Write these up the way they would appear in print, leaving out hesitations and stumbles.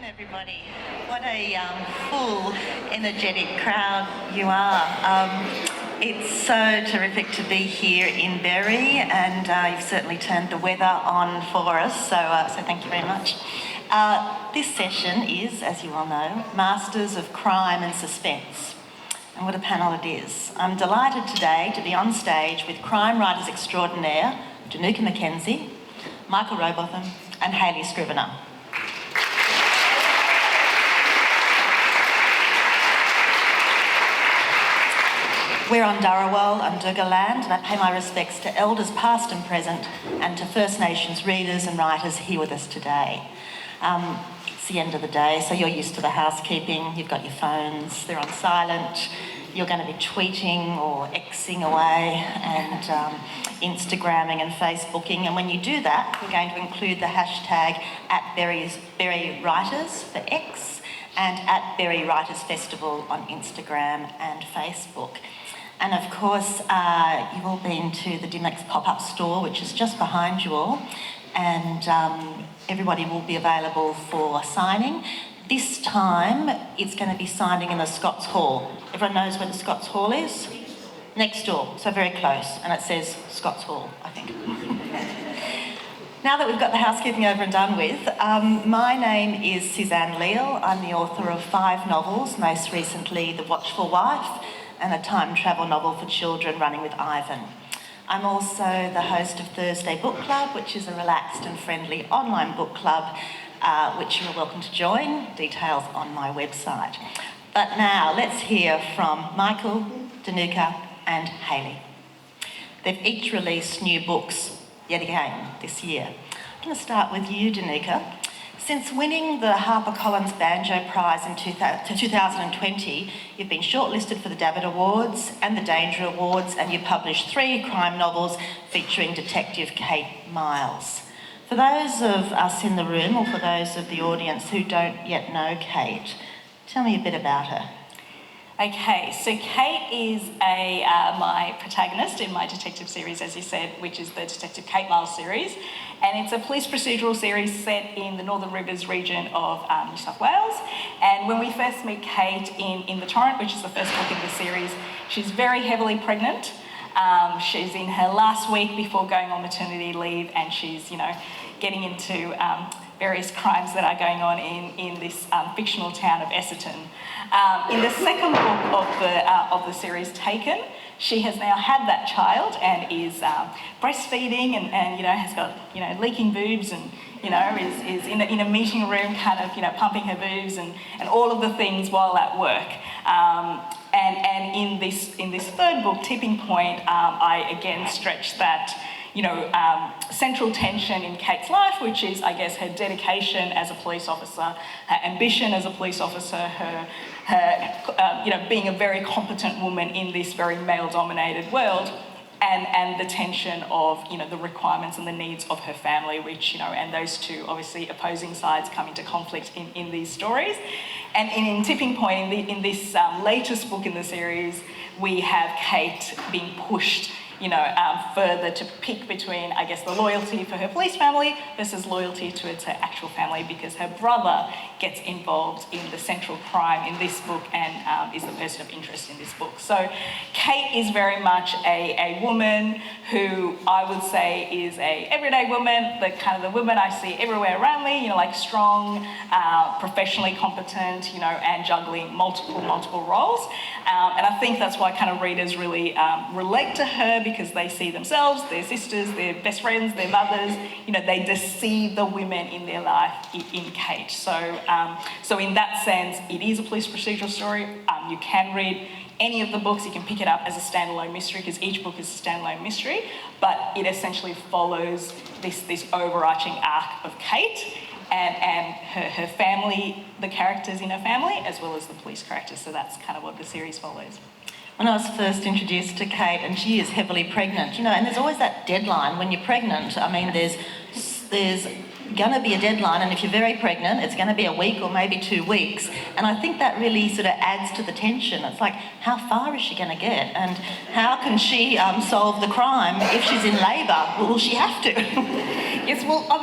Everybody, what a full, energetic crowd you are. It's so terrific to be here in Berry, and you've certainly turned the weather on for us, so thank you very much. This session is, as you all know, Masters of Crime and Suspense, and what a panel it is. I'm delighted today to be on stage with crime writers extraordinaire Dinuka McKenzie, Michael Robotham and Hayley Scrivenor. We're on Dharawal and Durga land, and I pay my respects to elders past and present and to First Nations readers and writers here with us today. It's the end of the day, so you're used to the housekeeping, you've got your phones, they're on silent, you're going to be tweeting or Xing away and Instagramming and Facebooking, and when you do that, we're going to include the hashtag @BerryWriters for X and @BerryWritersFestival on Instagram and Facebook. And of course, you've all been to the Dinuka pop-up store, which is just behind you all, and everybody will be available for signing. This time, it's going to be signing in the Scots Hall. Everyone knows where the Scots Hall is? Next door, so very close, and it says Scots Hall, I think. Now that we've got the housekeeping over and done with, my name is Suzanne Leal. I'm the author of 5 novels, most recently The Watchful Wife, and a time travel novel for children running with Ivan. I'm also the host of Thursday Book Club, which is a relaxed and friendly online book club, which you're welcome to join. Details on my website. But now let's hear from Michael, Dinuka and Hayley. They've each released new books yet again this year. I'm going to start with you, Dinuka. Since winning the HarperCollins Banjo Prize in 2020, you've been shortlisted for the David Awards and the Danger Awards, and you've published 3 crime novels featuring Detective Kate Miles. For those of us in the room, or for those of the audience who don't yet know Kate, tell me a bit about her. Okay, so Kate is my protagonist in my detective series, as you said, which is the Detective Kate Miles series. And it's a police procedural series set in the Northern Rivers region of New South Wales. And when we first meet Kate in The Torrent, which is the first book in the series, she's very heavily pregnant. She's in her last week before going on maternity leave, and she's, getting into various crimes that are going on in this fictional town of Esserton. In the second book of the series, Taken, she has now had that child and is breastfeeding and has got leaking boobs and is in a meeting room kind of pumping her boobs and all of the things while at work. And in this third book, Tipping Point, I again stretch that central tension in Kate's life, which is, I guess, her dedication as a police officer, her ambition as a police officer, her being a very competent woman in this very male-dominated world, and the tension of, the requirements and the needs of her family, which, and those two, obviously, opposing sides come into conflict in these stories. And in Tipping Point, in this latest book in the series, we have Kate being pushed further to pick between, I guess, the loyalty for her police family versus loyalty towards her actual family, because her brother gets involved in the central crime in this book and is the person of interest in this book. So Kate is very much a woman who I would say is a everyday woman, the kind of the woman I see everywhere around me, like strong, professionally competent, and juggling multiple roles. And I think that's why kind of readers really relate to her, because they see themselves, their sisters, their best friends, their mothers, they just see the women in their life in Kate. So in that sense, it is a police procedural story. You can read any of the books, you can pick it up as a standalone mystery, because each book is a standalone mystery, but it essentially follows this overarching arc of Kate and her family, the characters in her family, as well as the police characters. So that's kind of what the series follows. When I was first introduced to Kate, and she is heavily pregnant, and there's always that deadline when you're pregnant. I mean, there's going to be a deadline, and if you're very pregnant, it's going to be a week or maybe 2 weeks. And I think that really sort of adds to the tension. It's like, how far is she going to get? And how can she solve the crime if she's in labour? Will she have to? Yes, well, I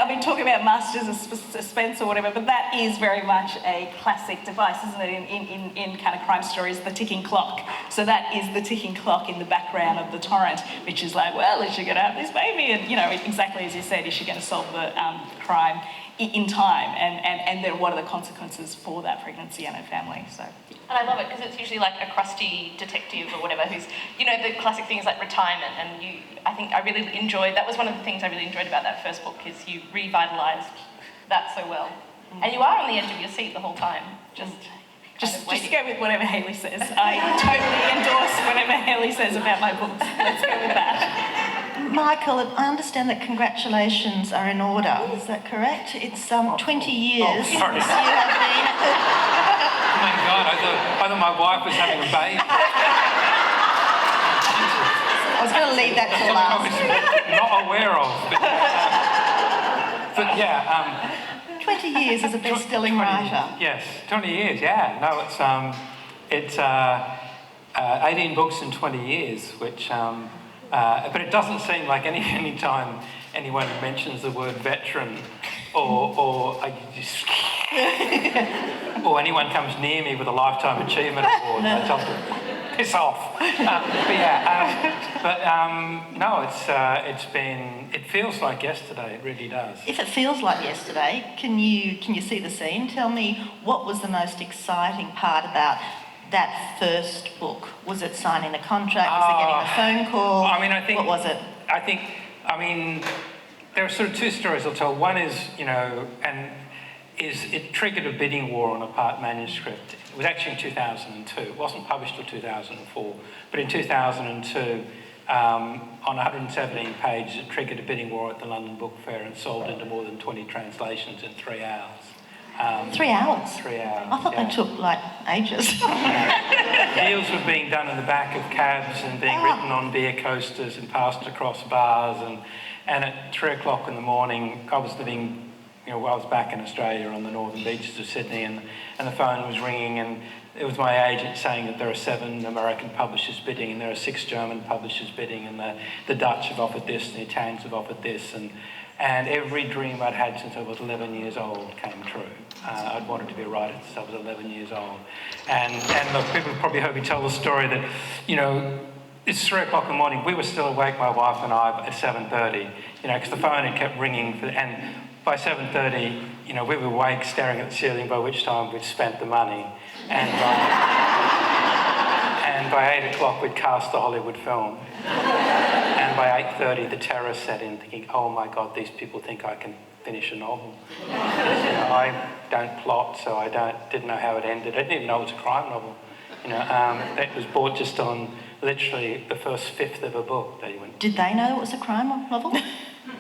mean, talking about masters of suspense or whatever, but that is very much a classic device, isn't it, in kind of crime stories, the ticking clock. So that is the ticking clock in the background of the torrent, which is like, well, is she going to have this baby? And, exactly as you said, is she going to solve the crime in time? And then what are the consequences for that pregnancy and her family? So. And I love it because it's usually like a crusty detective or whatever who's, the classic things like retirement. And I think I really enjoyed, that was one of the things I really enjoyed about that first book, is you revitalised that so well. And you are on the edge of your seat the whole time, just go with whatever Hayley says. I totally endorse whatever Hayley says about my books. Let's go with that. Michael, I understand that congratulations are in order. Is that correct? It's 20 years since you have been... Oh my God, I thought my wife was having a baby. I was going to leave that till I last. was not aware of. But yeah... 20 years as a best-selling writer. Yes, 20 years, yeah. No, it's 18 books in 20 years, which... but it doesn't seem like any time anyone mentions the word veteran or or anyone comes near me with a Lifetime Achievement Award, I tell them, piss off. It feels like yesterday, it really does. If it feels like yesterday, can you see the scene? Tell me, what was the most exciting part about that first book? Was it signing the contract? Was it getting a phone call? What was it? There are sort of two stories I'll tell. One is, it triggered a bidding war on a part manuscript. It was actually in 2002. It wasn't published till 2004. But in 2002, on 117 pages, it triggered a bidding war at the London Book Fair and sold into more than 20 translations in 3 hours. 3 hours? 3 hours. I thought they took, ages. Deals were being done in the back of cabs and being written on beer coasters and passed across bars. And at 3 o'clock in the morning, I was living, I was back in Australia on the northern beaches of Sydney, and the phone was ringing, and it was my agent saying that there are 7 American publishers bidding, and there are 6 German publishers bidding, and the Dutch have offered this, and the Italians have offered this, and every dream I'd had since I was 11 years old came true. I'd wanted to be a writer since I was 11 years old. And look, people probably heard me tell the story that, it's 3 o'clock in the morning. We were still awake, my wife and I, at 7:30, because the phone had kept ringing. And by 7:30, we were awake, staring at the ceiling, by which time we'd spent the money. And by 8 o'clock, we'd cast the Hollywood film. And by 8:30, the terror set in, thinking, oh my God, these people think I can finish a novel. I don't plot, so I didn't know how it ended. I didn't even know it was a crime novel. It was bought just on literally the first fifth of a book. Did they know it was a crime novel?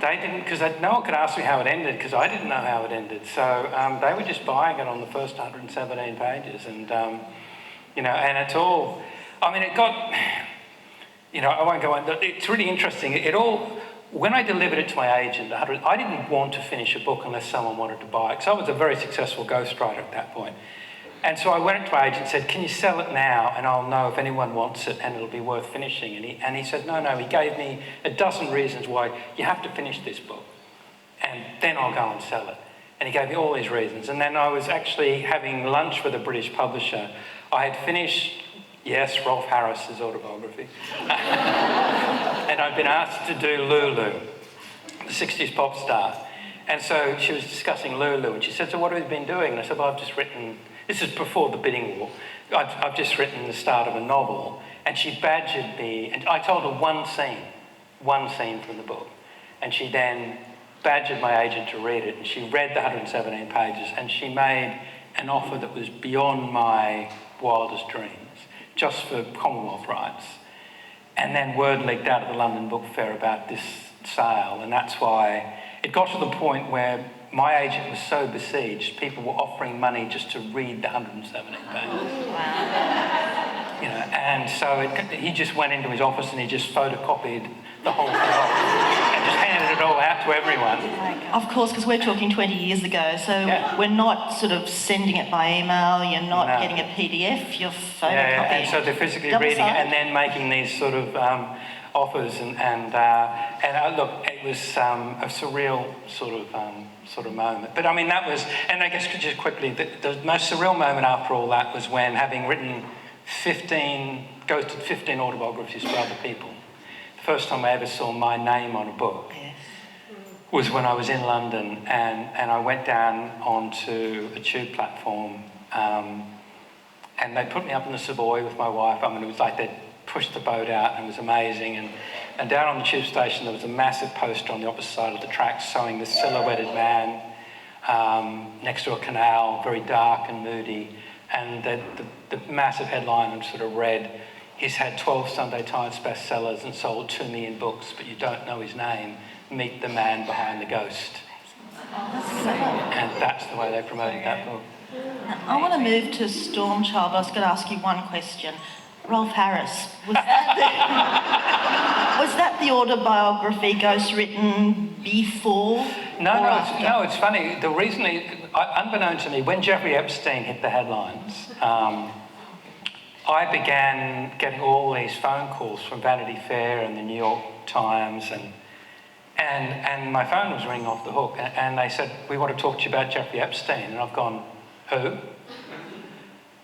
They didn't, because no one could ask me how it ended, because I didn't know how it ended. So they were just buying it on the first 117 pages. And, and it's all... it got... I won't go on. It's really interesting. When I delivered it to my agent, I didn't want to finish a book unless someone wanted to buy it, because I was a very successful ghostwriter at that point. And so I went to my agent and said, can you sell it now and I'll know if anyone wants it and it'll be worth finishing? And he said, no, he gave me a dozen reasons why you have to finish this book and then I'll go and sell it. And he gave me all these reasons. And then I was actually having lunch with a British publisher. I had finished, yes, Rolf Harris's autobiography. And I'd been asked to do Lulu, the 60s pop star. And so she was discussing Lulu and she said, so what have you been doing? And I said, well, I've just written, this is before the bidding war, I've just written the start of a novel. And she badgered me, and I told her one scene from the book. And she then badgered my agent to read it, and she read the 117 pages, and she made an offer that was beyond my wildest dreams, just for Commonwealth rights. And then word leaked out of the London Book Fair about this sale, and that's why it got to the point where my agent was so besieged, people were offering money just to read the 117 pages. Wow. You know, and so he just went into his office and he just photocopied the whole thing and just handed it all out to everyone. Of course, because we're talking 20 years ago, so we're not sort of sending it by email, you're not getting a PDF, you're photocopying. Yeah, and so they're physically reading it and then making these sort of offers and look, it was a surreal sort of moment. But I mean, that was, and I guess just quickly, the most surreal moment after all that was when, having written 15 autobiographies for other people, the first time I ever saw my name on a book was when I was in London, and I went down onto a tube platform, and they put me up in the Savoy with my wife. I mean, it was like they'd pushed the boat out, and it was amazing. And down on the tube station, there was a massive poster on the opposite side of the tracks showing this silhouetted man next to a canal, very dark and moody. And the massive headline sort of read, he's had 12 Sunday Times bestsellers and sold 2 million books, but you don't know his name. Meet the man behind the ghost. And that's the way they promoted that book. Now, I want to move to Stormchild. I was going to ask you one question. Rolf Harris, was that the autobiography ghostwritten before? No, it's funny. The reason, unbeknown to me, when Jeffrey Epstein hit the headlines, I began getting all these phone calls from Vanity Fair and the New York Times, and my phone was ringing off the hook, and they said, we want to talk to you about Jeffrey Epstein. And I've gone, who?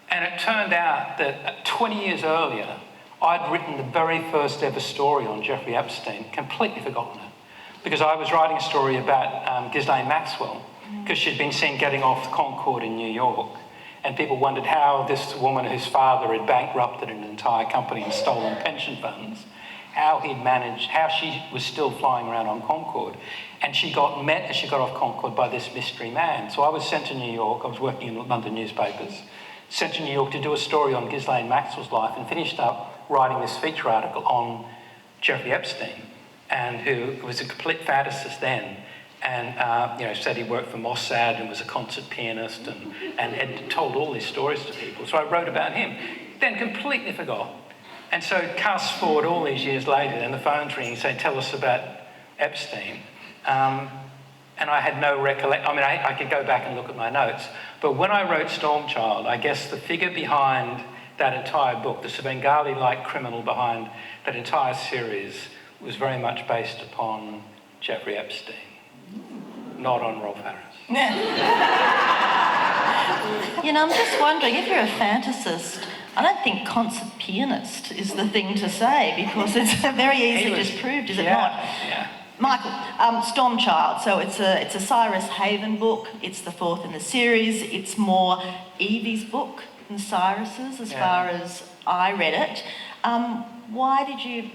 And it turned out that 20 years earlier, I'd written the very first ever story on Jeffrey Epstein, completely forgotten it, because I was writing a story about Ghislaine Maxwell, because she'd been seen getting off the Concorde in New York, and people wondered how this woman whose father had bankrupted an entire company and stolen pension funds, how he'd managed, how she was still flying around on Concorde. And she got met as she got off Concorde by this mystery man. So I was sent to New York, I was working in London newspapers, sent to New York to do a story on Ghislaine Maxwell's life, and finished up writing this feature article on Jeffrey Epstein, and who was a complete fantasist then, and said he worked for Mossad and was a concert pianist, and had told all these stories to people. So I wrote about him, then completely forgot. And so cast forward all these years later, and the phone's ringing saying, tell us about Epstein. And I had no recollection. I mean, I could go back and look at my notes. But when I wrote Stormchild, I guess the figure behind that entire book, the Bengali-like criminal behind that entire series, was very much based upon Jeffrey Epstein, not on Rolf Harris. I'm just wondering, if you're a fantasist, I don't think concert pianist is the thing to say, because it's very easily disproved, is it not? Yeah. Michael, Stormchild, so it's a Cyrus Haven book, it's the 4th in the series, it's more Evie's book than Cyrus's, as far as I read it. Why did you,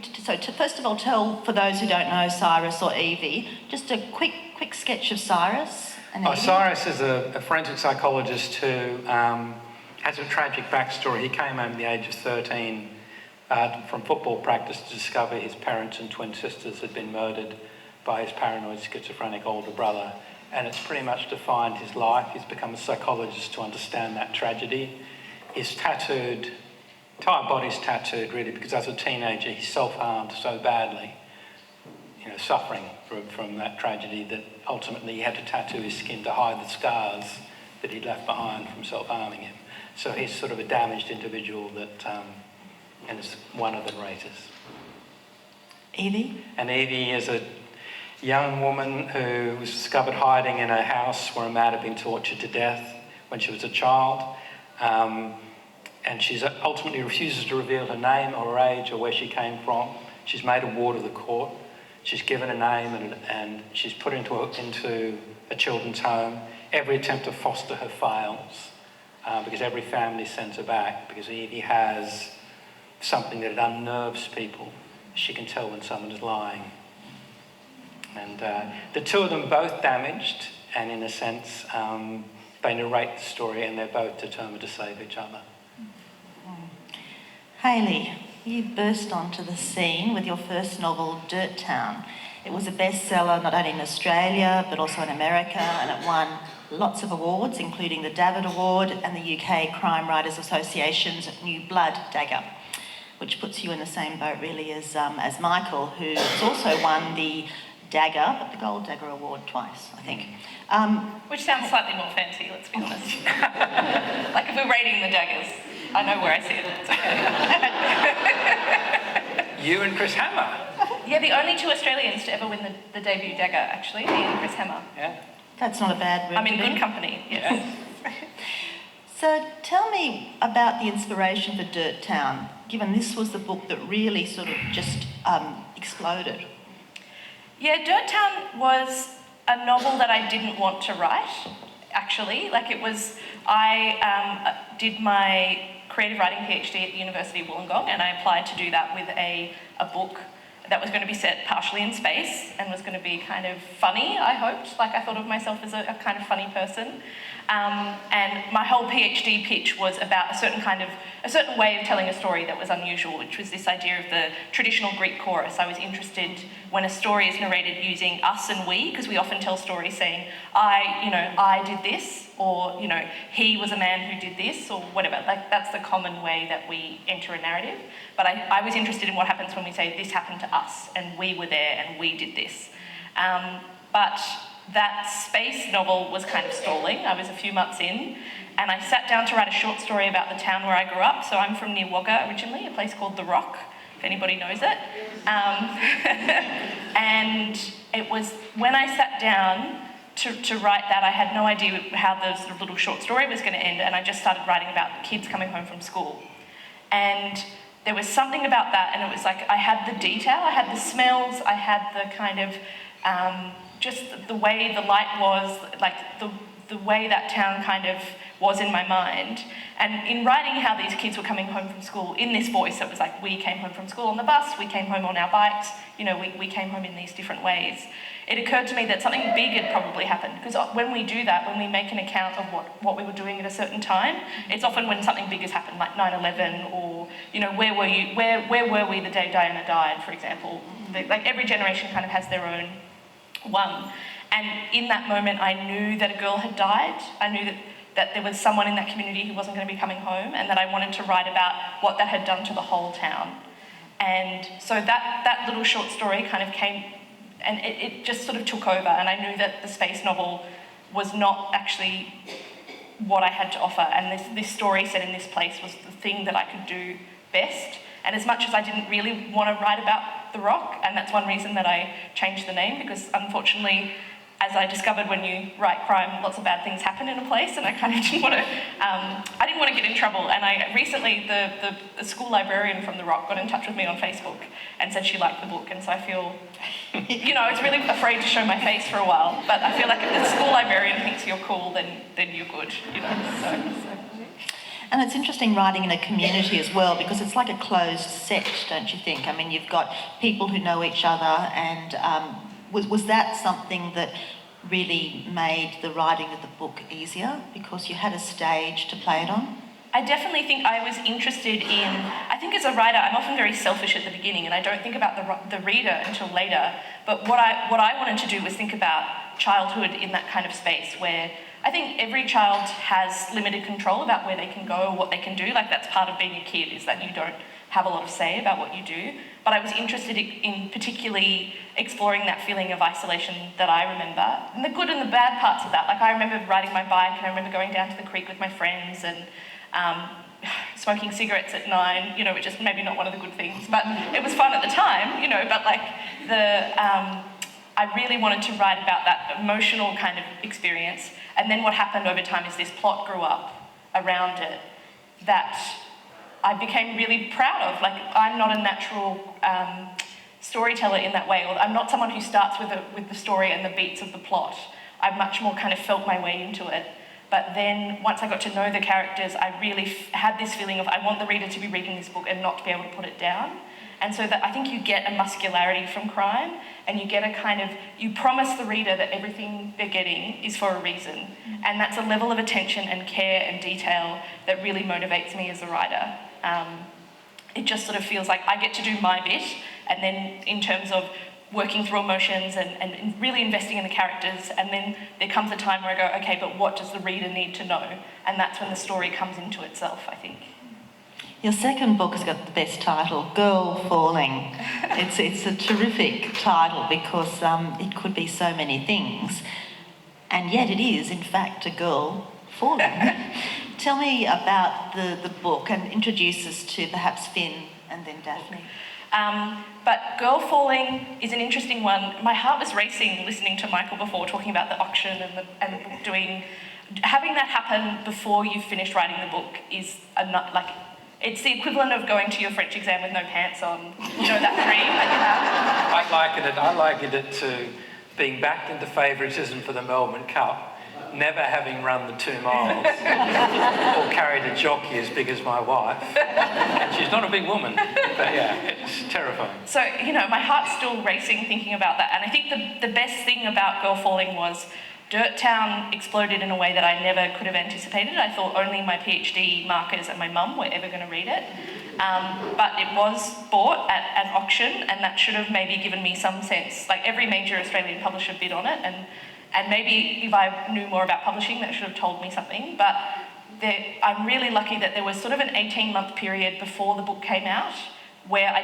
first of all, tell, for those who don't know Cyrus or Evie, just a quick sketch of Cyrus and Evie. Cyrus is a forensic psychologist who has a tragic backstory. He came home at the age of 13 from football practice to discover his parents and twin sisters had been murdered by his paranoid schizophrenic older brother, and it's pretty much defined his life. He's become a psychologist to understand that tragedy. His entire body's tattooed, really, because as a teenager he self-harmed so badly, suffering from that tragedy, that ultimately he had to tattoo his skin to hide the scars that he'd left behind from self-harming him. So he's sort of a damaged individual that, and is one of the narrators. Evie? And Evie is a young woman who was discovered hiding in a house where a man had been tortured to death when she was a child. And she ultimately refuses to reveal her name or her age or where she came from. She's made a ward of the court. She's given a name and she's put into a children's home. Every attempt to foster her fails because every family sends her back because Evie has something that unnerves people. She can tell when someone is lying. And the two of them both damaged, and in a sense, they narrate the story and they're both determined to save each other. Hayley, you burst onto the scene with your first novel, Dirt Town. It was a bestseller not only in Australia but also in America, and it won lots of awards, including the David Award and the UK Crime Writers Association's New Blood Dagger, which puts you in the same boat really as Michael, who's also won the Dagger, but the Gold Dagger Award twice, I think. Which sounds slightly more fancy, let's be honest. Like if we're rating the daggers, I know where I see it. It's okay. You and Chris Hammer. Yeah, the only two Australians to ever win the debut dagger, actually, me and Chris Hammer. Yeah. That's not a bad word. I'm in good company, yes. Yeah. So tell me about the inspiration for Dirt Town, given this was the book that really sort of just exploded. Yeah, Dirt Town was a novel that I didn't want to write, actually. Like it was, I did my creative writing PhD at the University of Wollongong, and I applied to do that with a book that was going to be set partially in space and was going to be kind of funny, I hoped. Like I thought of myself as a kind of funny person. And my whole PhD pitch was about a certain way of telling a story that was unusual, which was this idea of the traditional Greek chorus. I was interested when a story is narrated using us and we, because we often tell stories saying, I did this, or, he was a man who did this, or whatever. Like that's the common way that we enter a narrative. But I was interested in what happens when we say this happened to us, and we were there, and we did this. But that space novel was kind of stalling. I was a few months in, and I sat down to write a short story about the town where I grew up. So I'm from near Wagga originally, a place called The Rock, if anybody knows it. And it was when I sat down to write that, I had no idea how the sort of little short story was going to end, and I just started writing about the kids coming home from school. And there was something about that, and it was like I had the detail, I had the smells, I had the kind of just the way the light was, like the way that town kind of was in my mind. And in writing how these kids were coming home from school in this voice, it was like we came home from school on the bus, we came home on our bikes, we came home in these different ways. It occurred to me that something big had probably happened, because when we do that, when we make an account of what we were doing at a certain time, it's often when something big has happened, like 9/11, or where were we the day Diana died, for example. Like every generation kind of has their own one. And in that moment, I knew that a girl had died. I knew that there was someone in that community who wasn't going to be coming home, and that I wanted to write about what that had done to the whole town. And so that little short story kind of came, and it just sort of took over, and I knew that the space novel was not actually what I had to offer, and this story set in this place was the thing that I could do best. And as much as I didn't really want to write about The Rock, and that's one reason that I changed the name, because unfortunately, as I discovered, when you write crime, lots of bad things happen in a place, and I kind of didn't want to get in trouble. And I recently, the school librarian from The Rock got in touch with me on Facebook and said she liked the book, and so I feel, I was really afraid to show my face for a while, but I feel like if the school librarian thinks you're cool, then you're good, so. And it's interesting writing in a community as well, because it's like a closed set, don't you think? I mean, you've got people who know each other, and was that something that really made the writing of the book easier, because you had a stage to play it on? I definitely think I was interested in, I think as a writer, I'm often very selfish at the beginning, and I don't think about the reader until later. But what I wanted to do was think about childhood in that kind of space where I think every child has limited control about where they can go or what they can do. Like that's part of being a kid, is that you don't have a lot of say about what you do. But I was interested in particularly exploring that feeling of isolation that I remember, and the good and the bad parts of that. Like I remember riding my bike, and I remember going down to the creek with my friends, and smoking cigarettes at 9, you know, which is maybe not one of the good things, but it was fun at the time, you know, but like I really wanted to write about that emotional kind of experience. And then what happened over time is this plot grew up around it that I became really proud of. Like, I'm not a natural storyteller in that way, or I'm not someone who starts with the story and the beats of the plot. I've much more kind of felt my way into it. But then once I got to know the characters, I really had this feeling of I want the reader to be reading this book and not to be able to put it down. And so that I think you get a muscularity from crime, and you get a kind of, you promise the reader that everything they're getting is for a reason. And that's a level of attention and care and detail that really motivates me as a writer. It just sort of feels like I get to do my bit, and then in terms of working through emotions and really investing in the characters, and then there comes a time where I go, okay, but what does the reader need to know? And that's when the story comes into itself, I think. Your second book has got the best title, Girl Falling. It's a terrific title because it could be so many things, and yet it is, in fact, a girl falling. Tell me about the book and introduce us to perhaps Finn and then Daphne. But Girl Falling is an interesting one. My heart was racing listening to Michael before, talking about the auction and the book doing. Having that happen before you've finished writing the book is it's the equivalent of going to your French exam with no pants on. You know, that dream that you have. I likened it to being backed into favouritism for the Melbourne Cup, never having run the 2 miles or carried a jockey as big as my wife. And she's not a big woman, but yeah, it's terrifying. So, you know, my heart's still racing thinking about that. And I think the best thing about Girl Falling was Dirttown exploded in a way that I never could have anticipated. I thought only my PhD markers and my mum were ever going to read it. But it was bought at an auction, and that should have maybe given me some sense. Like, every major Australian publisher bid on it, and maybe if I knew more about publishing, that should have told me something. But I'm really lucky that there was sort of an 18-month period before the book came out where I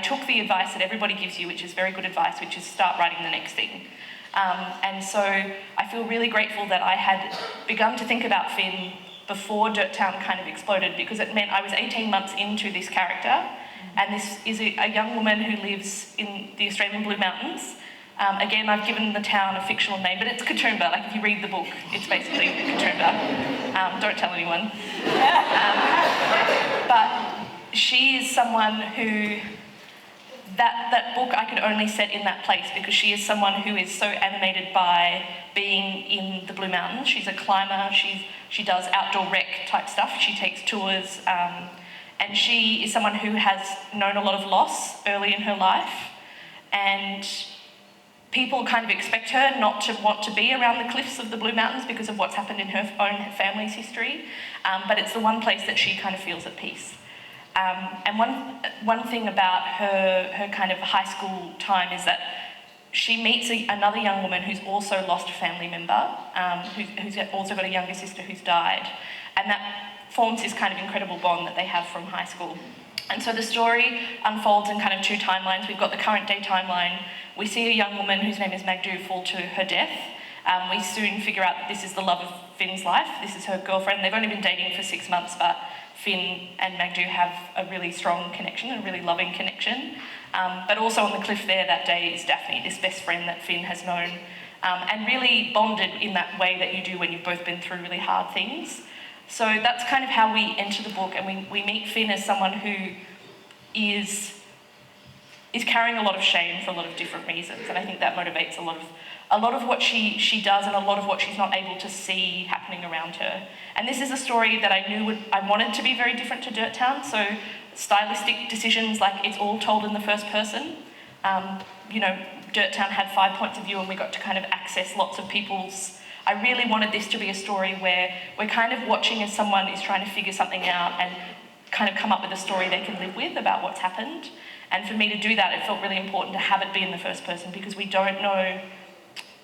took the advice that everybody gives you, which is very good advice, which is start writing the next thing. And so I feel really grateful that I had begun to think about Finn before Dirttown kind of exploded, because it meant I was 18 months into this character, and this is a young woman who lives in the Australian Blue Mountains. Again, I've given the town a fictional name, but it's Katoomba. Like, if you read the book, it's basically Katoomba. Don't tell anyone. But she is someone who... That book I could only set in that place because she is someone who is so animated by being in the Blue Mountains. She's a climber, she does outdoor rec type stuff, she takes tours, and she is someone who has known a lot of loss early in her life, and people kind of expect her not to want to be around the cliffs of the Blue Mountains because of what's happened in her own family's history, but it's the one place that she kind of feels at peace. And one thing about her kind of high school time is that she meets another young woman who's also lost a family member, who's also got a younger sister who's died, and that forms this kind of incredible bond that they have from high school. And so the story unfolds in kind of 2 timelines. We've got the current day timeline. We see a young woman whose name is Magdu fall to her death. We soon figure out that this is the love of Finn's life. This is her girlfriend. They've only been dating for 6 months, but Finn and Magdu have a really strong connection, a really loving connection. But also on the cliff there that day is Daphne, this best friend that Finn has known, and really bonded in that way that you do when you've both been through really hard things. So that's kind of how we enter the book, and we meet Finn as someone who is carrying a lot of shame for a lot of different reasons, and I think that motivates a lot of what she does and a lot of what she's not able to see happening around her. And this is a story that I wanted to be very different to Dirttown, so stylistic decisions, like it's all told in the first person. You know, Dirttown had 5 points of view and we got to kind of access lots of people's... I really wanted this to be a story where we're kind of watching as someone is trying to figure something out and kind of come up with a story they can live with about what's happened. And for me to do that, it felt really important to have it be in the first person because we don't know...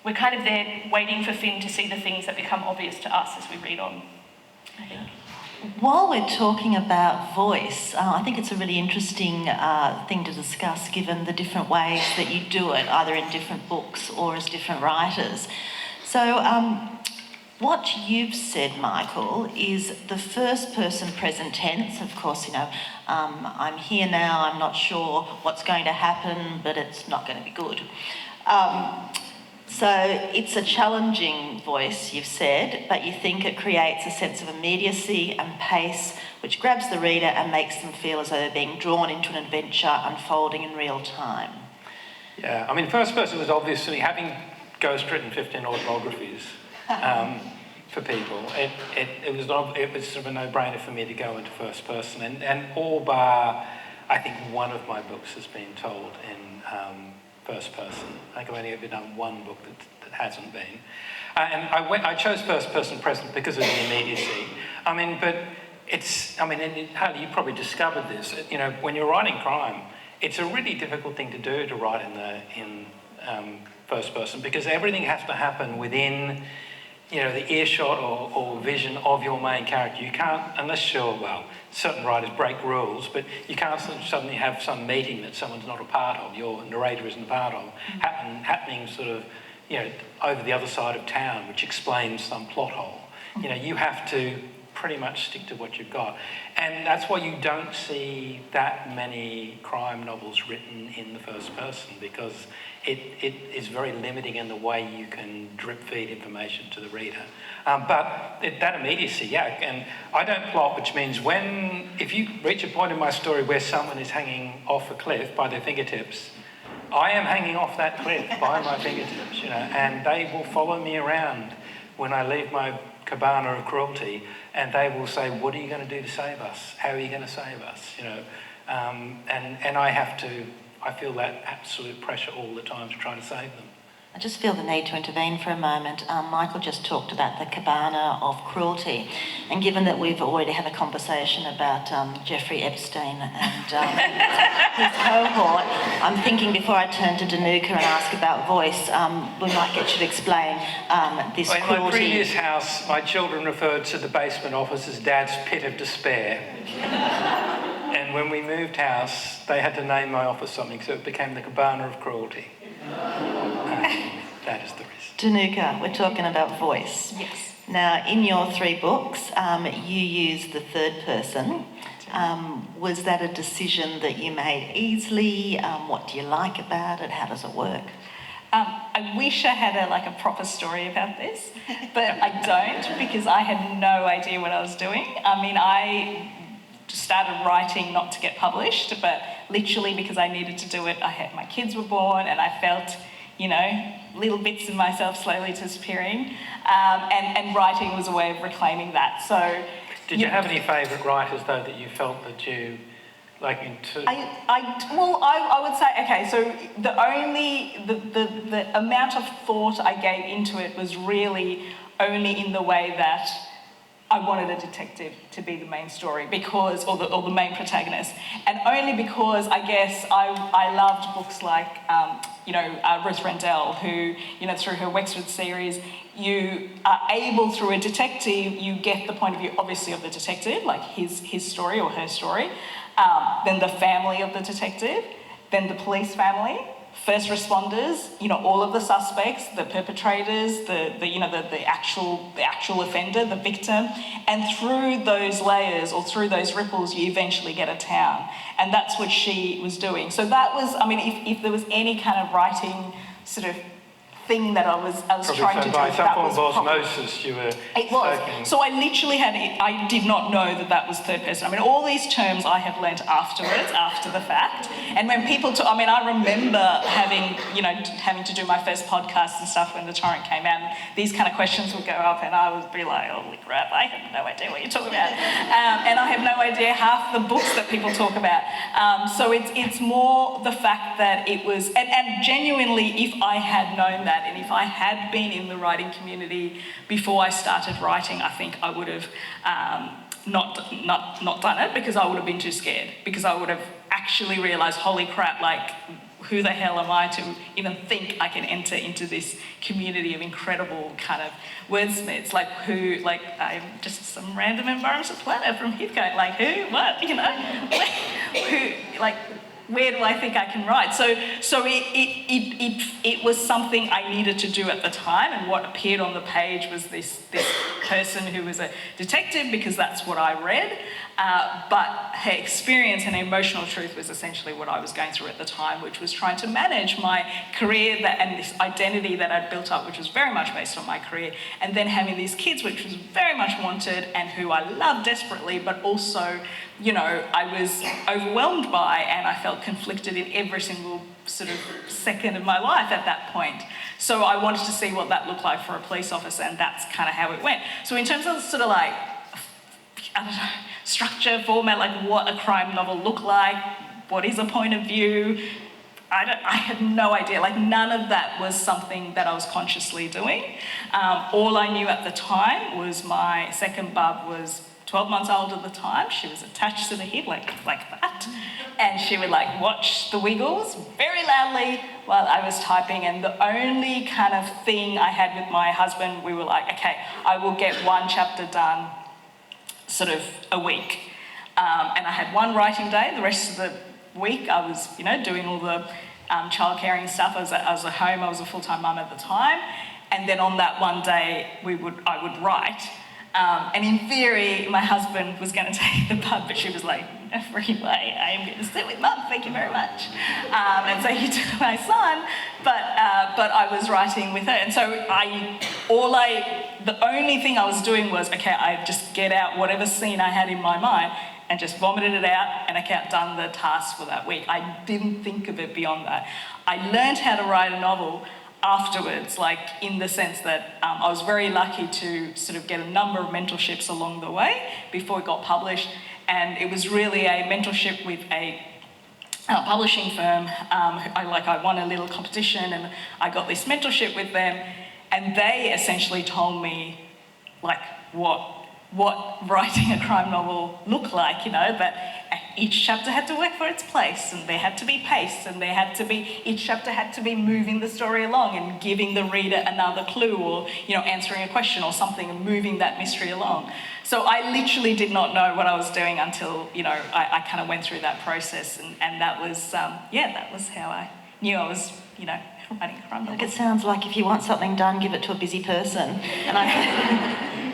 We're kind of there waiting for Finn to see the things that become obvious to us as we read on, I think. While we're talking about voice, I think it's a really interesting thing to discuss given the different ways that you do it, either in different books or as different writers. So what you've said, Michael, is the first person present tense. Of course, I'm here now, I'm not sure what's going to happen, but it's not going to be good. So it's a challenging voice, you've said, but you think it creates a sense of immediacy and pace which grabs the reader and makes them feel as though they're being drawn into an adventure unfolding in real time. Yeah, I mean, first person was obviously, having ghostwritten 15 autobiographies for people, it was sort of a no-brainer for me to go into first person, and all bar, I think one of my books has been told in first person. I think I've only ever done one book that hasn't been. And I chose first person present because of the immediacy. I mean, but Hayley, you probably discovered this. When you're writing crime, it's a really difficult thing to do to write in first person, because everything has to happen within, the earshot or vision of your main character. You can't, unless certain writers break rules, but you can't suddenly have some meeting that someone's not a part of, your narrator isn't a part of, happening sort of, over the other side of town, which explains some plot hole. You have to pretty much stick to what you've got. And that's why you don't see that many crime novels written in the first person, because it is very limiting in the way you can drip feed information to the reader. But that immediacy, yeah, and I don't plot, which means if you reach a point in my story where someone is hanging off a cliff by their fingertips, I am hanging off that cliff by my fingertips, and they will follow me around when I leave my cabana of cruelty, and they will say, what are you going to do to save us? How are you going to save us? And I feel that absolute pressure all the time to try to save them. I just feel the need to intervene for a moment. Michael just talked about the cabana of cruelty, and given that we've already had a conversation about Jeffrey Epstein and his cohort, I'm thinking before I turn to Dinuka and ask about voice, we might get you to explain this cruelty. In my previous house, my children referred to the basement office as Dad's pit of despair. And when we moved house, they had to name my office something, so it became the cabana of cruelty. That is the reason. Dinuka, we're talking about voice. Yes. Now, in your 3 books, you use the third person. Was that a decision that you made easily? What do you like about it? How does it work? I wish I had a proper story about this, but I don't, because I had no idea what I was doing. I mean, I started writing not to get published, but literally because I needed to do it. My kids were born, and I felt, little bits of myself slowly disappearing, and writing was a way of reclaiming that. So, did you have any favourite writers though that you felt that you I would say, okay, so the amount of thought I gave into it was really only in the way that I wanted a detective to be the main story, or the main protagonist, and only because I guess I loved books like Ruth Rendell, who through her Wexford series, you are able, through a detective, you get the point of view obviously of the detective, like his story or her story, then the family of the detective, then the police family, first responders, all of the suspects, the perpetrators, the actual offender, the victim, and through those layers or through those ripples, you eventually get a town, and that's what she was doing. So that was, I mean, if there was any kind of writing sort of thing that I was trying to do. By some form of osmosis, you were. It was. So I literally I did not know that was third person. I mean, all these terms I have learnt afterwards, after the fact. And when people I remember having to do my first podcast and stuff when the torrent came out. And these kind of questions would go up, and I would be like, "Holy crap! I have no idea what you're talking about," and I have no idea half the books that people talk about. So it's more the fact that it was, and genuinely, if I had known that. And if I had been in the writing community before I started writing, I think I would have not done it, because I would have been too scared, because I would have actually realised, holy crap, who the hell am I to even think I can enter into this community of incredible kind of wordsmiths, I'm just some random environmental planner from Heathcote, who, what, who, where do I think I can write? So it was something I needed to do at the time, and what appeared on the page was this person who was a detective, because that's what I read, but her experience and emotional truth was essentially what I was going through at the time, which was trying to manage my career and this identity that I'd built up, which was very much based on my career, and then having these kids, which was very much wanted and who I loved desperately, but also, you know, I was overwhelmed by, and I felt conflicted in every single sort of second of my life at that point. So I wanted to see what that looked like for a police officer, and that's kind of how it went. So in terms of sort of like, I don't know, structure, format, like what a crime novel looked like, what is a point of view, I had no idea. Like, none of that was something that I was consciously doing. All I knew at the time was my second bub was 12 months old at the time. She was attached to the hip like that. And she would like watch the Wiggles very loudly while I was typing. And the only kind of thing I had with my husband, we were like, okay, I will get one chapter done sort of a week. And I had one writing day. The rest of the week I was, you know, doing all the childcaring and stuff. I was at home. I was a full-time mum at the time. And then on that one day, I would write. And in theory, my husband was going to take the bub, but she was like, no free way, I am going to sit with mum, thank you very much. And so he took my son, but I was writing with her. And so the only thing I was doing was, okay, I just get out whatever scene I had in my mind and just vomited it out, and okay, I've done the task for that week. I didn't think of it beyond that. I learned how to write a novel afterwards, like in the sense that I was very lucky to sort of get a number of mentorships along the way before it got published, and it was really a mentorship with a publishing firm. I won a little competition and I got this mentorship with them, and they essentially told me like what writing a crime novel looked like, you know, that each chapter had to work for its place, and there had to be pace, and each chapter had to be moving the story along and giving the reader another clue, or, you know, answering a question or something and moving that mystery along. So I literally did not know what I was doing until, you know, I kind of went through that process, and that was, that was how I knew I was, you know, writing a crime novel. It sounds like if you want something done, give it to a busy person.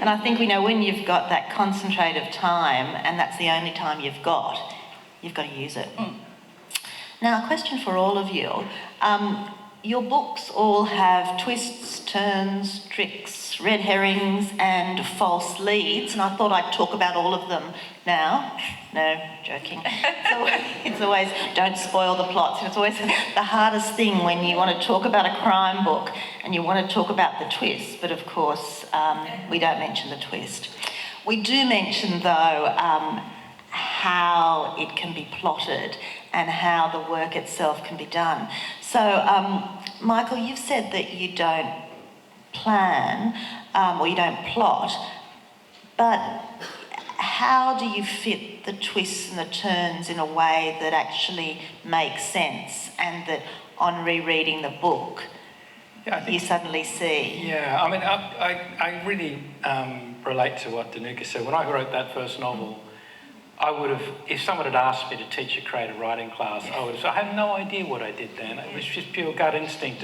And I think we know when you've got that concentrate of time, and that's the only time you've got to use it. Now, a question for all of you. Your books all have twists, turns, tricks, red herrings and false leads, and I thought I'd talk about all of them now. No, joking. It's always, don't spoil the plots. It's always the hardest thing when you want to talk about a crime book and you want to talk about the twist, but of course we don't mention the twist. We do mention, though, how it can be plotted and how the work itself can be done. So, Michael, you've said that you don't plan or you don't plot, but how do you fit the twists and the turns in a way that actually makes sense and that on rereading the book you suddenly see? Yeah, I mean, I really relate to what Dinuka said. When I wrote that first novel, I would have, if someone had asked me to teach a creative writing class, I had no idea what I did then. It was just pure gut instinct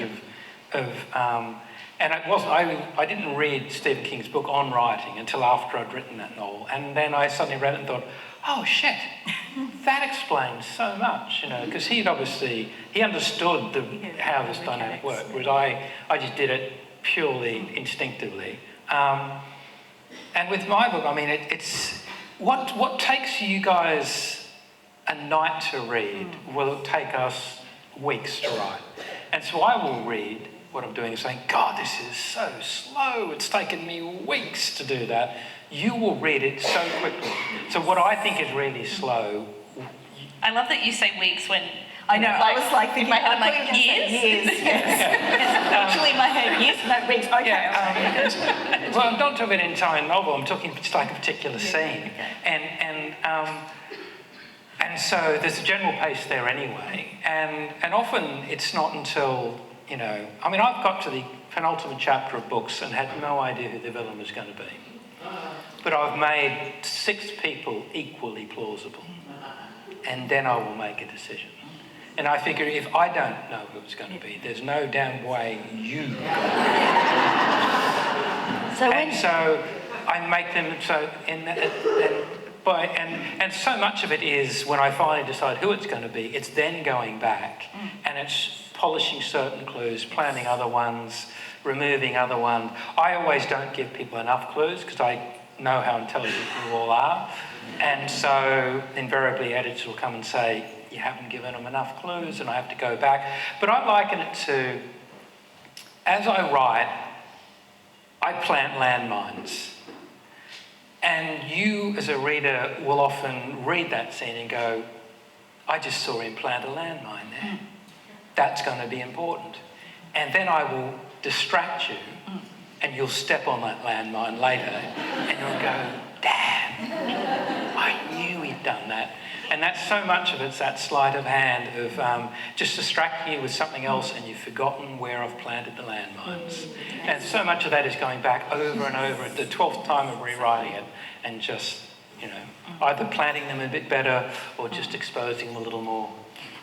and it wasn't, I didn't read Stephen King's book on writing until after I'd written that novel. And then I suddenly read it and thought, oh shit, that explains so much, you know, because he understood how this dynamic worked, whereas I just did it purely instinctively. And with my book, I mean, it's what takes you guys a night to read will take us weeks to write. And so I will read what I'm doing and saying, God, this is so slow. It's taken me weeks to do that. You will read it so quickly. So what I think is really slow... I love that you say weeks when... I know, I was like thinking... In my head, I'm like, years? Actually, in my head, years, no, weeks. Okay. Yeah, well, I'm not talking an entire novel. I'm talking just like a particular scene. And so there's a general pace there anyway. And often it's not until... You know, I mean, I've got to the penultimate chapter of books and had no idea who the villain was going to be. But I've made 6 people equally plausible. And then I will make a decision. And I figure if I don't know who it's going to be, there's no damn way you go. So I make them so, and so much of it is when I finally decide who it's going to be, it's then going back and it's polishing certain clues, planning other ones, removing other ones. I always don't give people enough clues because I know how intelligent you all are. And so invariably editors will come and say, you haven't given them enough clues, and I have to go back. But I liken it to, as I write, I plant landmines. And you, as a reader, will often read that scene and go, I just saw him plant a landmine there. That's going to be important. And then I will distract you, and you'll step on that landmine later, and you'll go, damn, I knew he'd done that. And that's so much of it's that sleight of hand of just distracting you with something else, and you've forgotten where I've planted the landmines. And so much of that is going back over and over, the 12th time of rewriting it, and just, either planting them a bit better or just exposing them a little more.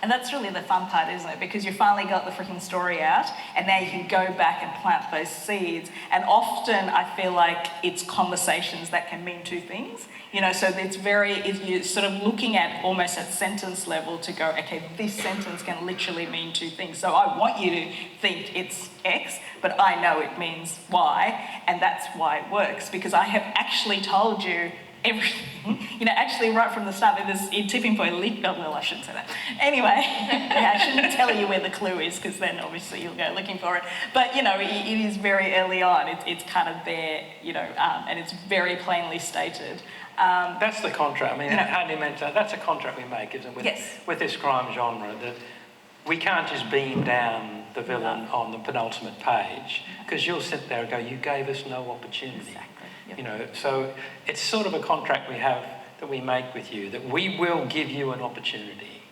And that's really the fun part, isn't it? Because you finally got the freaking story out, and now you can go back and plant those seeds. And often I feel like it's conversations that can mean two things. So you're sort of looking at almost at sentence level to go, okay, this sentence can literally mean two things. So I want you to think it's X, but I know it means Y, and that's why it works, because I have actually told you everything, actually right from the start. There's a tipping point, well, I shouldn't say that. Anyway, I shouldn't tell you where the clue is, because then obviously you'll go looking for it. But, it is very early on. It's kind of there, and it's very plainly stated. That's the contract. I mean, Hayley mentioned that's a contract we make, isn't it? With this crime genre, that we can't just beam down the villain on the penultimate page, because you'll sit there and go, you gave us no opportunity. Exactly. So it's sort of a contract we have that we make with you, that we will give you an opportunity.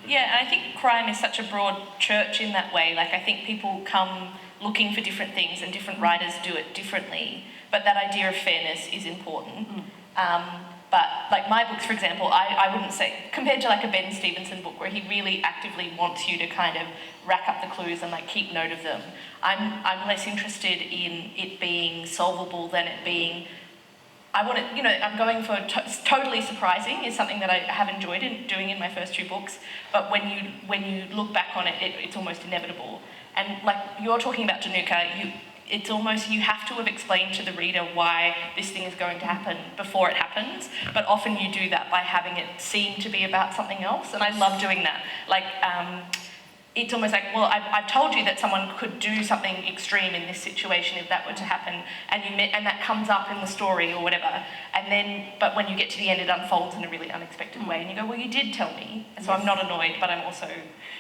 Yeah, and I think crime is such a broad church in that way. Like, I think people come looking for different things, and different writers do it differently, but that idea of fairness is important. But like my books, for example, I wouldn't say, compared to like a Ben Stevenson book where he really actively wants you to kind of rack up the clues and like keep note of them, I'm less interested in it being solvable than it being, I'm going for totally surprising is something that I have enjoyed doing in my first two books, but when you look back on it, it's almost inevitable. And like you're talking about Dinuka, it's almost, you have to have explained to the reader why this thing is going to happen before it happens, but often you do that by having it seem to be about something else, and I love doing that. Like, it's almost like, well, I've told you that someone could do something extreme in this situation if that were to happen, and that comes up in the story or whatever, but when you get to the end, it unfolds in a really unexpected way, and you go, well, you did tell me, and so I'm not annoyed, but I'm also...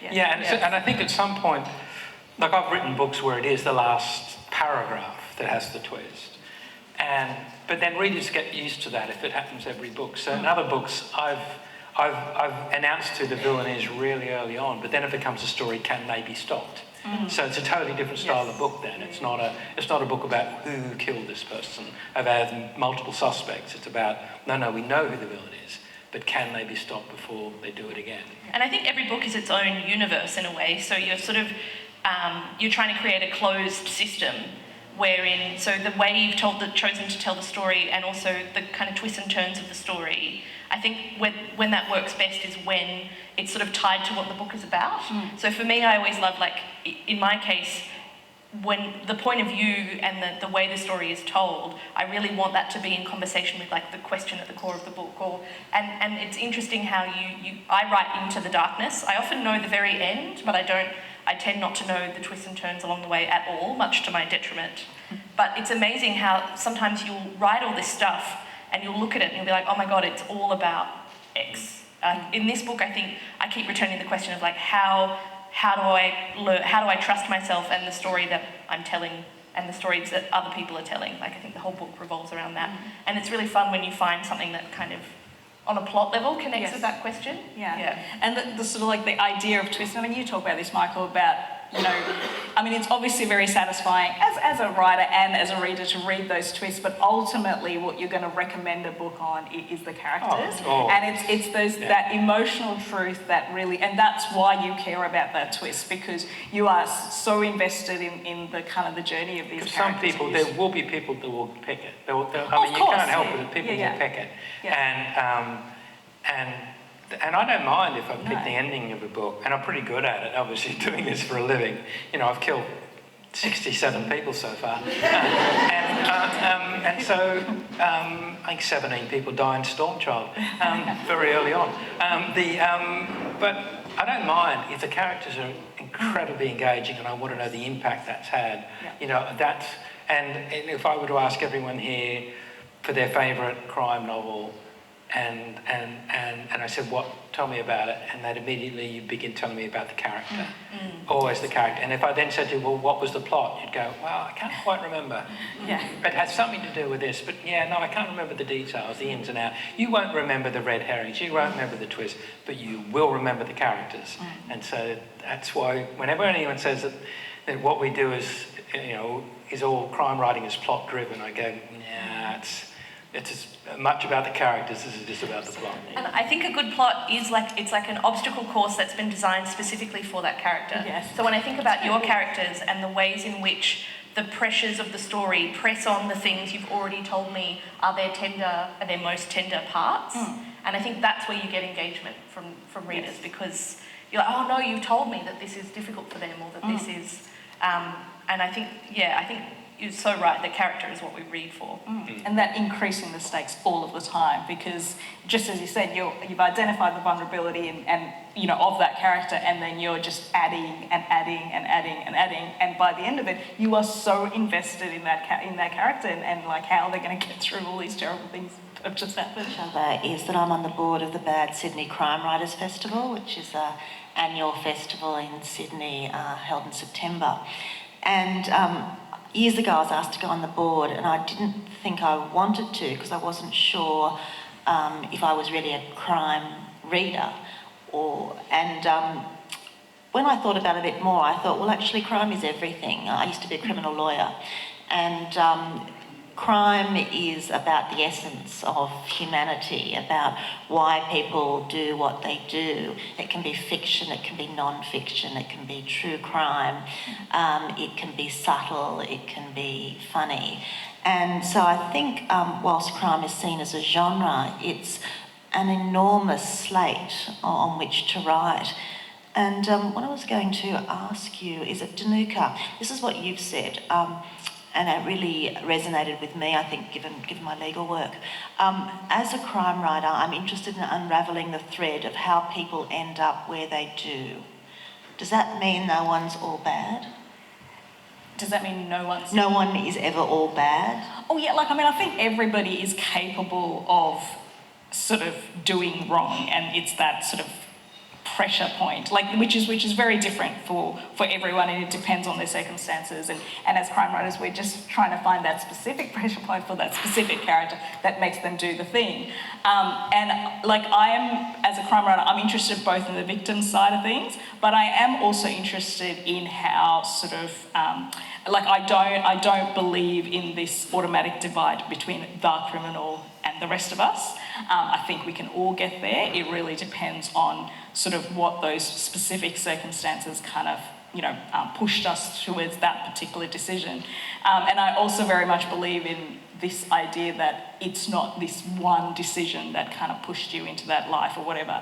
And I think at some point, like I've written books where it is the last paragraph that has the twist, but then readers get used to that if it happens every book. So in other books, I've announced who the villain is really early on, but then it becomes a story, can they be stopped? So it's a totally different style of book then. It's not a book about who killed this person, about multiple suspects. It's about, no, we know who the villain is, but can they be stopped before they do it again? And I think every book is its own universe in a way, so you're sort of you're trying to create a closed system wherein, so the way you've chosen to tell the story and also the kind of twists and turns of the story, I think when that works best is when it's sort of tied to what the book is about. So for me, I always love, like, in my case, when the point of view and the way the story is told, I really want that to be in conversation with like the question at the core of the book. And it's interesting how I write into the darkness. I often know the very end, but I tend not to know the twists and turns along the way at all, much to my detriment. But it's amazing how sometimes you'll write all this stuff and you'll look at it and you'll be like, oh my God, it's all about X. In this book, I think I keep returning the question of like, how do I trust myself and the story that I'm telling and the stories that other people are telling? Like, I think the whole book revolves around that. And it's really fun when you find something that kind of, on a plot level, connects with that question. Yeah. And the sort of like the idea of twist, I mean, you talk about this, Michael, about, I mean, it's obviously very satisfying as a writer and as a reader to read those twists, but ultimately what you're going to recommend a book on is the characters. And it's that emotional truth that really, and that's why you care about that twist, because you are so invested in the kind of the journey of these characters. Some people, there will be people that will pick it. I mean, you can't help it, people will pick it. And I don't mind if I pick the ending of a book, and I'm pretty good at it, obviously, doing this for a living. You know, I've killed 67 people so far. And so I think 17 people die in Stormchild very early on. But I don't mind if the characters are incredibly engaging and I want to know the impact that's had. You know, and if I were to ask everyone here for their favourite crime novel, and I said, tell me about it, and they'd immediately begin telling me about the character, always the character. And if I then said to you, well, what was the plot? You'd go, well, I can't quite remember. It has something to do with this, but I can't remember the details, the ins and outs. You won't remember the red herrings, you won't remember the twist, but you will remember the characters. And so that's why whenever anyone says that what we do is all crime writing is plot driven, I go, it's as much about the characters as it is about the plot. And I think a good plot is it's like an obstacle course that's been designed specifically for that character. So when I think about your characters and the ways in which the pressures of the story press on the things you've already told me are their most tender parts, and I think that's where you get engagement from readers, because you're like, oh no, you told me that this is difficult for them, or that this is, and I think you're so right, the character is what we read for. And that increasing the stakes all of the time, because just as you said, you've identified the vulnerability and of that character, and then you're just adding and adding and adding and adding, and by the end of it, you are so invested in that character and like how they're going to get through all these terrible things that have just happened. Is that I'm on the board of the Bad Sydney Crime Writers Festival, which is an annual festival in Sydney held in September. And years ago I was asked to go on the board, and I didn't think I wanted to because I wasn't sure if I was really a crime reader. When I thought about it a bit more, I thought, well, actually crime is everything. I used to be a criminal lawyer, and crime is about the essence of humanity, about why people do what they do. It can be fiction, it can be non-fiction, it can be true crime, it can be subtle, it can be funny. And so I think whilst crime is seen as a genre, it's an enormous slate on which to write. And what I was going to ask you is that Dinuka, this is what you've said, and it really resonated with me, I think, given my legal work. As a crime writer, I'm interested in unravelling the thread of how people end up where they do. Does that mean no one's all bad? Does that mean no one is ever all bad? Oh yeah, I think everybody is capable of sort of doing wrong, and it's that sort of pressure point, which is very different for everyone, and it depends on their circumstances. And as crime writers, we're just trying to find that specific pressure point for that specific character that makes them do the thing. I am, as a crime writer, I'm interested both in the victim side of things, but I am also interested in how sort of I don't believe in this automatic divide between the criminal and the rest of us. I think we can all get there. It really depends on sort of what those specific circumstances kind of, pushed us towards that particular decision. And I also very much believe in this idea that it's not this one decision that kind of pushed you into that life or whatever.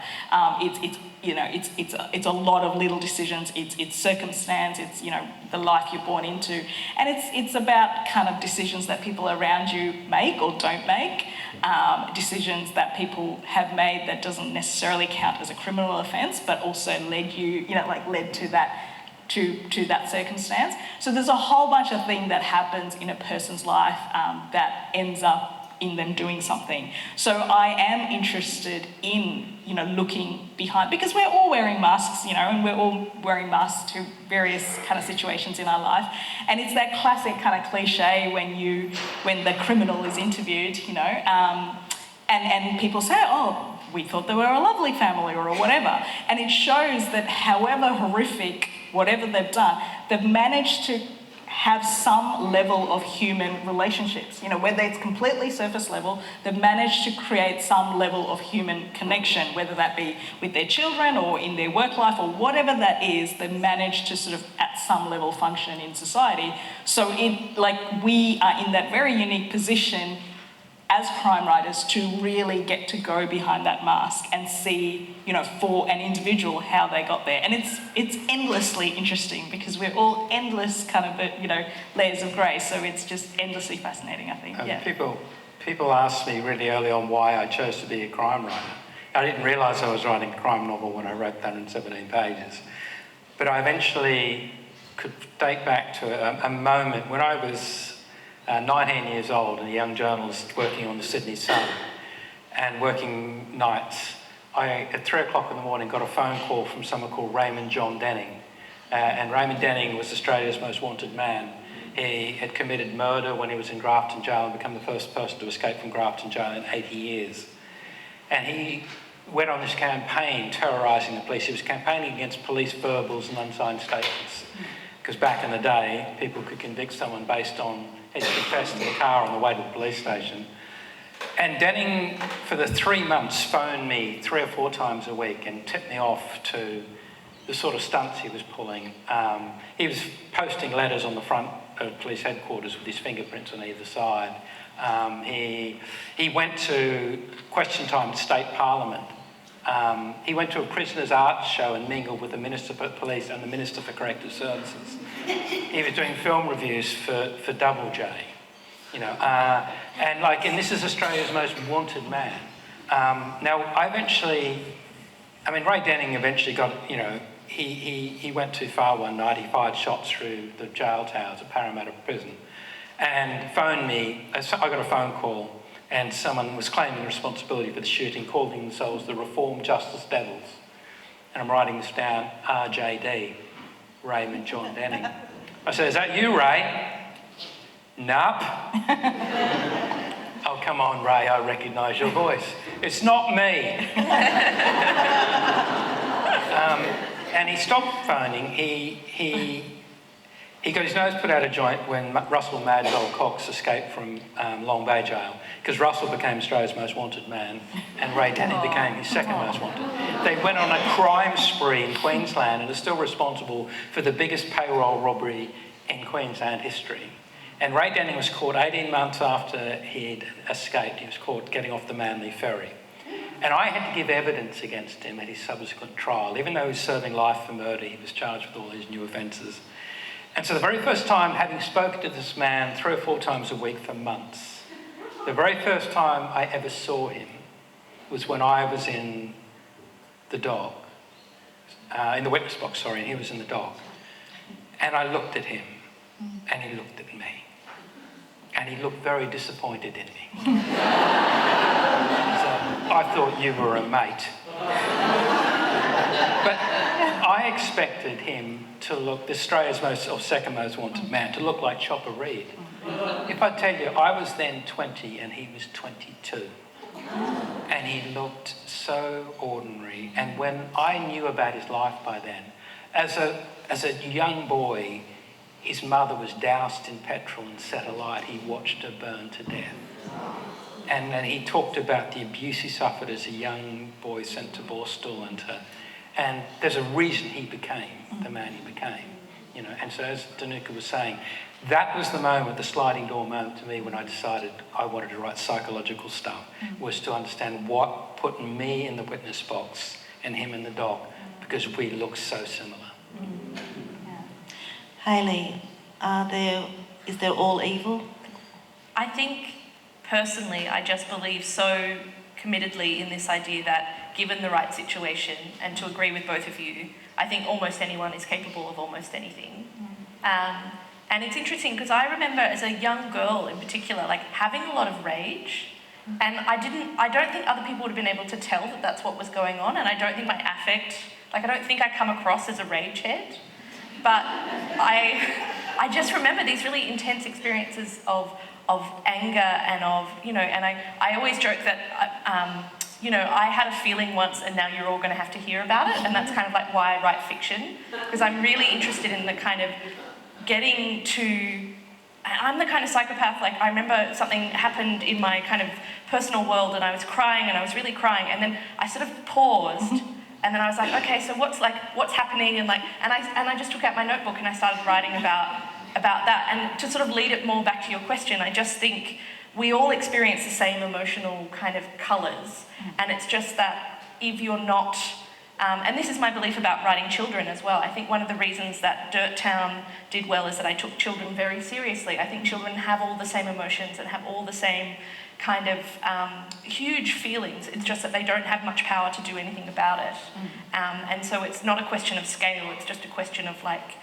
It's a lot of little decisions. It's circumstance. It's the life you're born into, and it's about kind of decisions that people around you make or don't make, decisions that people have made that doesn't necessarily count as a criminal offence, but also led to that. To that circumstance. So there's a whole bunch of things that happens in a person's life that ends up in them doing something. So I am interested in, looking behind, because we're all wearing masks, and we're all wearing masks to various kind of situations in our life. And it's that classic kind of cliche when the criminal is interviewed, and people say, oh, we thought they were a lovely family or whatever. And it shows that however horrific whatever they've done, they've managed to have some level of human relationships. You know, whether it's completely surface level, they've managed to create some level of human connection, whether that be with their children or in their work life or whatever that is, they've managed to sort of at some level function in society. So we are in that very unique position as crime writers to really get to go behind that mask and see, you know, for an individual how they got there. And it's endlessly interesting because we're all endless kind of, you know, layers of grey. So it's just endlessly fascinating, I think. Yeah. People asked me really early on why I chose to be a crime writer. I didn't realise I was writing a crime novel when I wrote 117 pages. But I eventually could date back to a moment when I was 19 years old and a young journalist working on the Sydney Sun and working nights. I, at 3 o'clock in the morning, got a phone call from someone called Raymond John Denning. And Raymond Denning was Australia's most wanted man. He had committed murder when he was in Grafton Jail and become the first person to escape from Grafton Jail in 80 years. And he went on this campaign terrorising the police. He was campaigning against police verbals and unsigned statements. Because back in the day, people could convict someone based on he'd confessed in the car on the way to the police station. And Denning, for the 3 months, phoned me 3 or 4 times a week and tipped me off to the sort of stunts he was pulling. He was posting letters on the front of police headquarters with his fingerprints on either side. He went to Question Time at State Parliament. He went to a prisoners' arts show and mingled with the Minister for Police and the Minister for Corrective Services. He was doing film reviews for Double J, you know, and this is Australia's most wanted man. Ray Denning eventually got, you know, he went too far one night. He fired shots through the jail towers at Parramatta Prison and phoned me. I got a phone call and someone was claiming responsibility for the shooting, calling themselves the Reformed Justice Devils. And I'm writing this down, RJD, Raymond John Denning. I said, "Is that you, Ray?" "Nope." "Oh, come on, Ray, I recognise your voice." "It's not me." And he stopped phoning. He got his nose put out of joint when Russell Mad Dog Cox escaped from Long Bay Jail, because Russell became Australia's most wanted man and Ray Denning became his second most wanted. They went on a crime spree in Queensland and are still responsible for the biggest payroll robbery in Queensland history. And Ray Denning was caught 18 months after he'd escaped. He was caught getting off the Manly Ferry. And I had to give evidence against him at his subsequent trial. Even though he was serving life for murder, he was charged with all these new offences. And so the very first time, having spoken to this man 3 or 4 times a week for months, the very first time I ever saw him was when I was in the dock, in the witness box, and he was in the dock. And I looked at him, and he looked at me. And he looked very disappointed in me. So I thought you were a mate. But I expected him to look, Australia's second most wanted man, to look like Chopper Read. If I tell you, I was then 20 and he was 22. And he looked so ordinary. And when I knew about his life by then, as a young boy, his mother was doused in petrol and set alight. He watched her burn to death. And then he talked about the abuse he suffered as a young boy sent to Borstal and there's a reason he became the man he became, you know. And so as Dinuka was saying, that was the moment, the sliding door moment to me when I decided I wanted to write psychological stuff, was to understand what put me in the witness box and him in the dock, because we look so similar. Hayley, is there all evil? I think, personally, I just believe so committedly in this idea that given the right situation, and to agree with both of you, I think almost anyone is capable of almost anything. And it's interesting because I remember as a young girl in particular, like having a lot of rage, and I don't think other people would have been able to tell that that's what was going on, and I don't think my affect, I don't think I come across as a rage head, but I just remember these really intense experiences of anger and of, you know, and I always joke that you know, I had a feeling once and now you're all going to have to hear about it. And that's kind of like why I write fiction, because I'm really interested in the kind of getting to... I'm the kind of psychopath, like I remember something happened in my kind of personal world and I was crying and I was really crying, and then I sort of paused and then I was like, okay, so what's happening, and I just took out my notebook and I started writing about that. And to sort of lead it more back to your question, I just think we all experience the same emotional kind of colours, and it's just that if you're not, and this is my belief about writing children as well. I think one of the reasons that Dirt Town did well is that I took children very seriously. I think children have all the same emotions and have all the same kind of huge feelings. It's just that they don't have much power to do anything about it. And so it's not a question of scale, it's just a question of like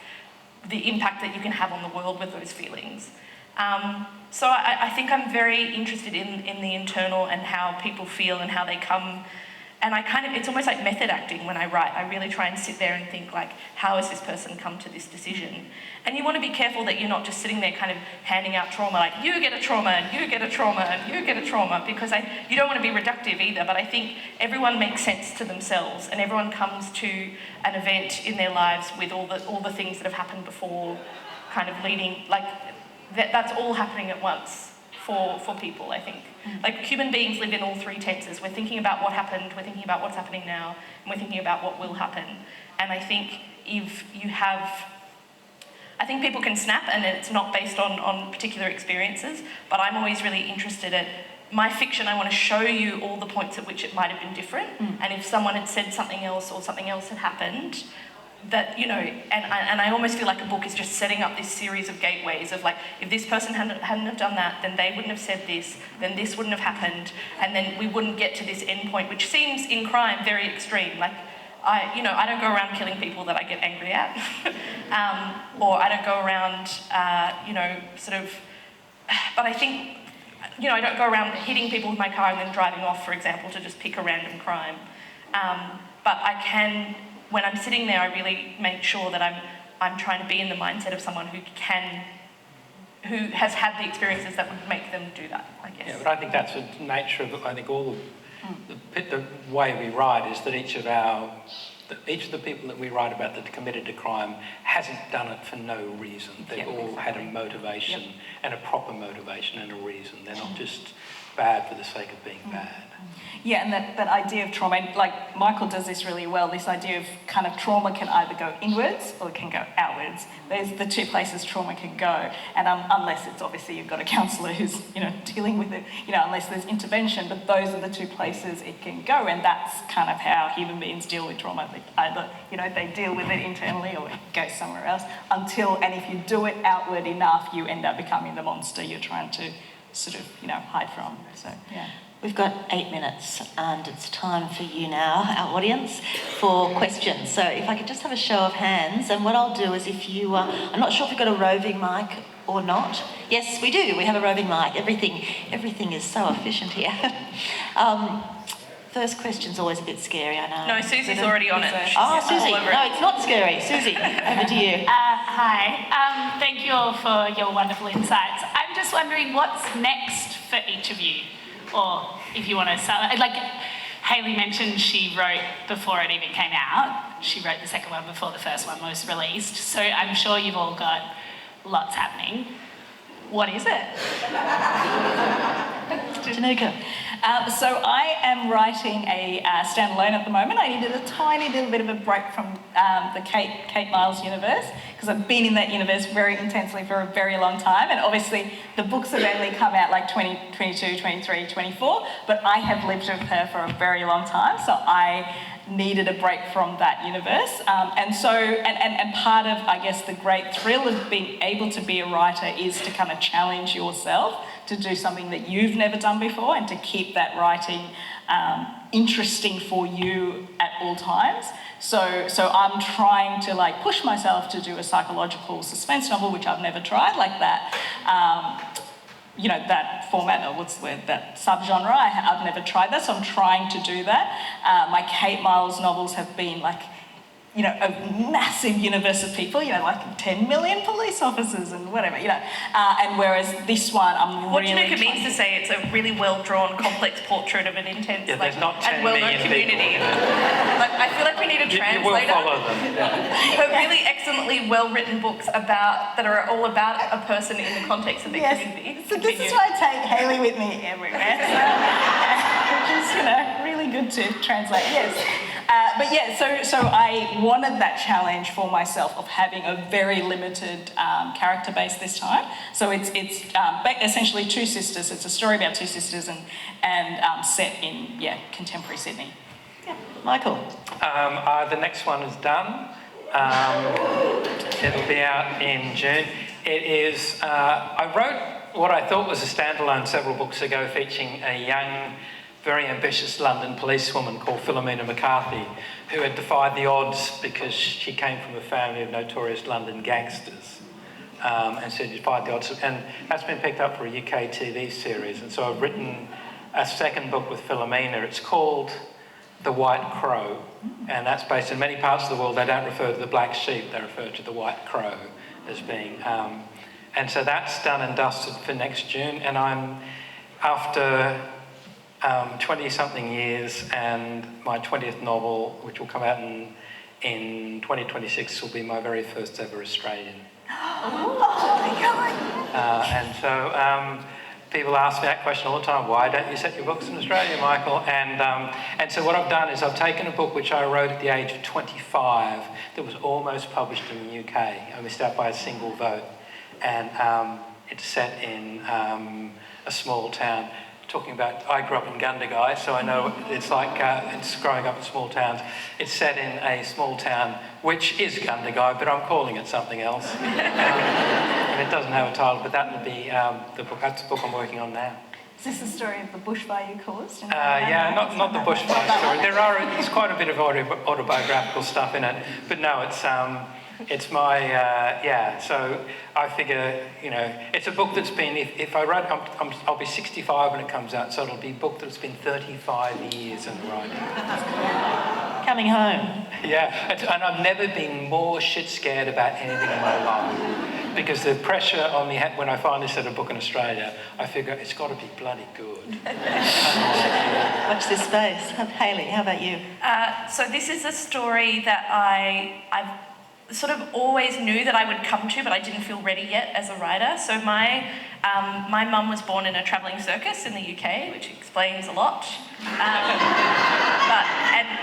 the impact that you can have on the world with those feelings. So I think I'm very interested in the internal and how people feel and how they come. And it's almost like method acting when I write. I really try and sit there and think like, how has this person come to this decision? And you want to be careful that you're not just sitting there kind of handing out trauma, like you get a trauma and you get a trauma and you get a trauma, because you don't want to be reductive either. But I think everyone makes sense to themselves and everyone comes to an event in their lives with all the things that have happened before, kind of leading, like that's all happening at once for people, I think. Like human beings live in all three tenses. We're thinking about what happened, we're thinking about what's happening now, and we're thinking about what will happen. And I think if you have, I think people can snap and it's not based on particular experiences, but I'm always really interested in my fiction. I want to show you all the points at which it might have been different. And if someone had said something else or something else had happened, that, you know, and I almost feel like a book is just setting up this series of gateways of like, if this person hadn't have done that, then they wouldn't have said this, then this wouldn't have happened, and then we wouldn't get to this end point, which seems in crime very extreme. Like, I don't go around killing people that I get angry at, or I don't go around, but I think, I don't go around hitting people with my car and then driving off, for example, to just pick a random crime. But I can, when I'm sitting there, I really make sure that I'm trying to be in the mindset of someone who has had the experiences that would make them do that, I guess. Yeah, but I think that's the nature of, I think all the way we write is that each of the people that we write about that committed a crime hasn't done it for no reason. They've all had a motivation and a proper motivation and a reason. They're not just bad for the sake of being bad. Yeah, and that idea of trauma, and like Michael does this really well, this idea of kind of trauma can either go inwards or it can go outwards. There's the two places trauma can go, and unless it's obviously you've got a counsellor who's, dealing with it, unless there's intervention, but those are the two places it can go, and that's kind of how human beings deal with trauma. Either, they deal with it internally or it goes somewhere else and if you do it outward enough, you end up becoming the monster you're trying to sort of, hide from. So, yeah. We've got 8 minutes and it's time for you now, our audience, for questions. So if I could just have a show of hands, and what I'll do is if you, I'm not sure if we've got a roving mic or not. Yes, we do. We have a roving mic. Everything is so efficient here. First question's always a bit scary, I know. No, Susie's already on it. Susie. No, it's not scary. Susie, over to you. Hi. Thank you all for your wonderful insights. I'm just wondering what's next for each of you, or if you want to start. Like Hayley mentioned, she wrote before it even came out. She wrote the second one before the first one was released. So I'm sure you've all got lots happening. What is it? Dinuka. So I am writing a standalone at the moment. I needed a tiny little bit of a break from the Kate Miles universe, because I've been in that universe very intensely for a very long time, and obviously the books have only come out like 2022, 23, 24, but I have lived with her for a very long time, so I needed a break from that universe. And part of, I guess, the great thrill of being able to be a writer is to kind of challenge yourself to do something that you've never done before and to keep that writing interesting for you at all times. So I'm trying to like push myself to do a psychological suspense novel, which I've never tried, like that. That format, or what's the word, that subgenre, I've never tried that, so I'm trying to do that. My Kate Miles novels have been like a massive universe of people, like 10 million police officers and whatever, and whereas this one, I'm what really... What Dinuka means to say it's a really well-drawn, complex portrait of an intense, there's not 10 and well-known million community. I feel like we need a translator. You will follow them. Her really excellently well-written books that are all about a person in the context of their community. So this is why I take Hayley with me everywhere. Which is, really good to translate, yes. So I wanted that challenge for myself of having a very limited character base this time. So it's essentially two sisters. It's a story about two sisters and set in contemporary Sydney. Yeah. Michael. The next one is done. It'll be out in June. It is. I wrote what I thought was a standalone several books ago, featuring a young, very ambitious London policewoman called Philomena McCarthy, who had defied the odds because she came from a family of notorious London gangsters. And so she defied the odds. And that's been picked up for a UK TV series. And so I've written a second book with Philomena. It's called The White Crow. And that's based in many parts of the world. They don't refer to the black sheep, they refer to the white crow as being... and so that's done and dusted for next June. And I'm, after 20-something years, and my 20th novel, which will come out in 2026, will be my very first ever Australian. And so people ask me that question all the time, why don't you set your books in Australia, Michael? And so what I've done is I've taken a book which I wrote at the age of 25 that was almost published in the UK. I missed out by a single vote. And it's set in a small town. Talking about, I grew up in Gundagai, so I know it's like it's growing up in small towns. It's set in a small town, which is Gundagai, but I'm calling it something else. And it doesn't have a title, but that will be the book. That's the book I'm working on now. Is this the story of the bushfire you caused? Not the bushfire story. There's quite a bit of autobiographical stuff in it, but no, it's my, so I figure, it's a book that's been, if I write, I'll be 65 when it comes out, so it'll be a book that's been 35 years in the writing. Coming home. Yeah, and I've never been more shit scared about anything in my life, because the pressure on me, when I finally set a book in Australia, I figure it's got to be bloody good. Watch this space. Hayley, how about you? So this is a story that I've sort of always knew that I would come to, but I didn't feel ready yet as a writer. So my mum was born in a travelling circus in the UK, which explains a lot.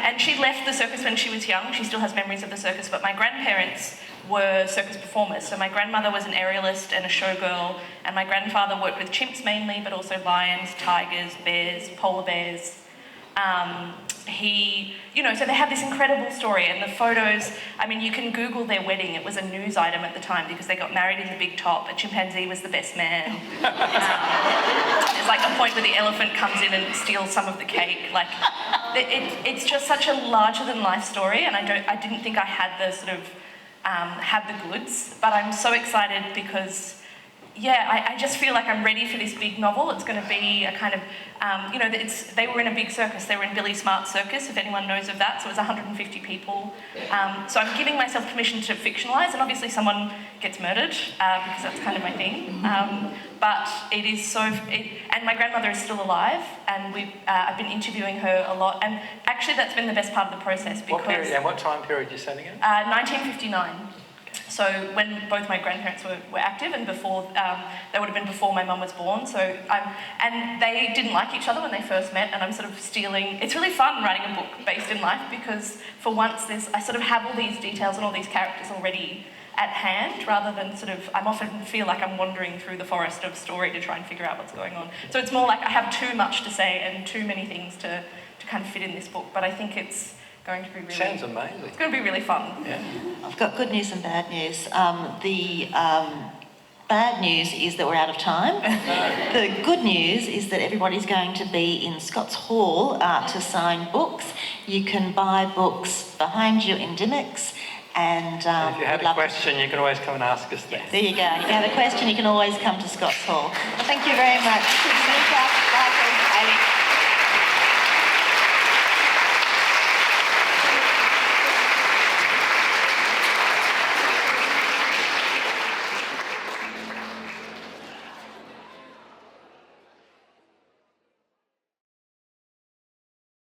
And she left the circus when she was young. She still has memories of the circus, but my grandparents were circus performers. So my grandmother was an aerialist and a showgirl, and my grandfather worked with chimps mainly, but also lions, tigers, bears, polar bears. So they have this incredible story, and the photos, you can Google their wedding. It was a news item at the time because they got married in the big top. A chimpanzee was the best man. There's like a point where the elephant comes in and steals some of the cake. It's just such a larger-than-life story, and I didn't think I had the sort of, had the goods, but I'm so excited because I just feel like I'm ready for this big novel. It's going to be a kind of, they were in a big circus. They were in Billy Smart's circus, if anyone knows of that. So it was 150 people. So I'm giving myself permission to fictionalise, and obviously someone gets murdered because that's kind of my thing. But it is so, and my grandmother is still alive, and I've been interviewing her a lot. And actually that's been the best part of the process because... What period and what time period are you setting in? 1959. So when both my grandparents were active, and before they would have been before my mum was born. So and they didn't like each other when they first met, and I'm sort of stealing. It's really fun writing a book based in life because for once I sort of have all these details and all these characters already at hand, rather than I often feel like I'm wandering through the forest of story to try and figure out what's going on. So it's more like I have too much to say and too many things to kind of fit in this book, but I think it's going to be really... Sounds amazing. It's going to be really fun. Yeah. I've got good news and bad news. The bad news is that we're out of time. The good news is that everybody's going to be in Scott's Hall to sign books. You can buy books behind you in Dinuks. And if you have a question, you can always come and ask us there. There you go. If you have a question, you can always come to Scott's Hall. Well, thank you very much.